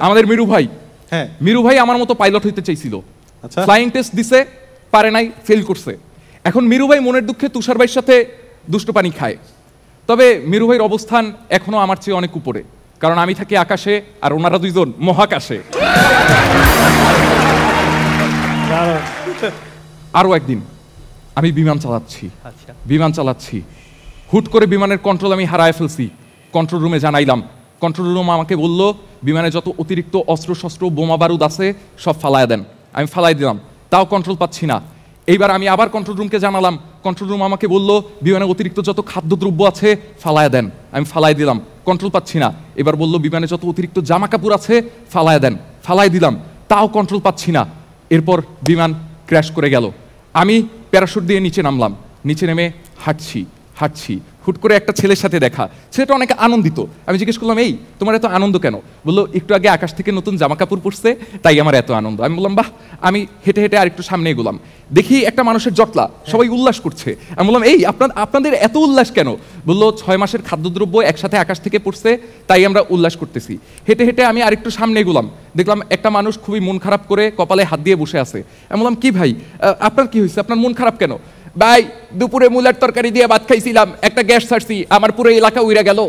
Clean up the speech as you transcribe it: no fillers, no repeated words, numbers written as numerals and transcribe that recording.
আমাদের মিরু ভাই, হ্যাঁ মিরু ভাই আমার মতো পাইলট হইতে চাইছিল, ফ্লাইং টেস্ট দিছে, পারে নাই, ফেল করছে। এখন মিরু ভাই মনের দুঃখে তুষার ভাইয়ের সাথে দুষ্ট পানি খায়। তবে মিরু ভাইয়ের অবস্থান এখনো আমার চেয়ে অনেক উপরে, কারণ আমি থাকি আকাশে আর ওনারা দুইজন মহাকাশে। আরো একদিন আমি বিমান চালাচ্ছি, হুট করে বিমানের কন্ট্রোল আমি হারায় ফেলছি। কন্ট্রোল রুমে জানাইলাম, কন্ট্রোল রুম আমাকে বলল বিমানে যত অতিরিক্ত অস্ত্র শস্ত্র বোমা বারুদ আছে সব ফালায় দেন। আমি ফালাই দিলাম, তাও কন্ট্রোল পাচ্ছি না। এইবার আমি আবার কন্ট্রোল রুমকে জানালাম, কন্ট্রোল রুম আমাকে বলল বিমানে অতিরিক্ত যত খাদ্যদ্রব্য আছে ফালায় দেন। আমি ফালাই দিলাম, কন্ট্রোল পাচ্ছি না। এবার বলল বিমানে যত অতিরিক্ত জামা কাপড় আছে ফালায় দেন, ফালাই দিলাম, তাও কন্ট্রোল পাচ্ছি না। এরপর বিমান ক্র্যাশ করে গেল। আমি প্যারাশুট দিয়ে নিচে নামলাম, নিচে নেমে হাঁটছি, হুট করে একটা ছেলের সাথে দেখা। ছেলেটা অনেক আনন্দিত। আমি জিজ্ঞেস করলাম, এই তোমার এত আনন্দ কেন? বললো একটু আগে আকাশ থেকে নতুন জামা কাপড় পরছে, তাই আমার এত আনন্দ। আমি বললাম বাহ। আমি হেঁটে হেঁটে আর একটু সামনে এগোলাম, দেখি একটা মানুষের জটলা, সবাই উল্লাস করছে। আমি বললাম, এই আপনাদের এত উল্লাস কেন? বললো 6 মাসের খাদ্যদ্রব্য একসাথে আকাশ থেকে পড়ছে, তাই আমরা উল্লাস করতেছি। হেঁটে হেঁটে আমি আর একটু সামনে এগোলাম, দেখলাম একটা মানুষ খুবই মন খারাপ করে কপালে হাত দিয়ে বসে আছে। আমি বললাম, কি ভাই আপনার কি হয়েছে, আপনার মন খারাপ কেন? ভাই দুপুরে মূলার তরকারি দিয়ে ভাত খাইছিলাম, একটা গ্যাস ছাড়ছি, আমার পুরো এলাকা উইরা গেল।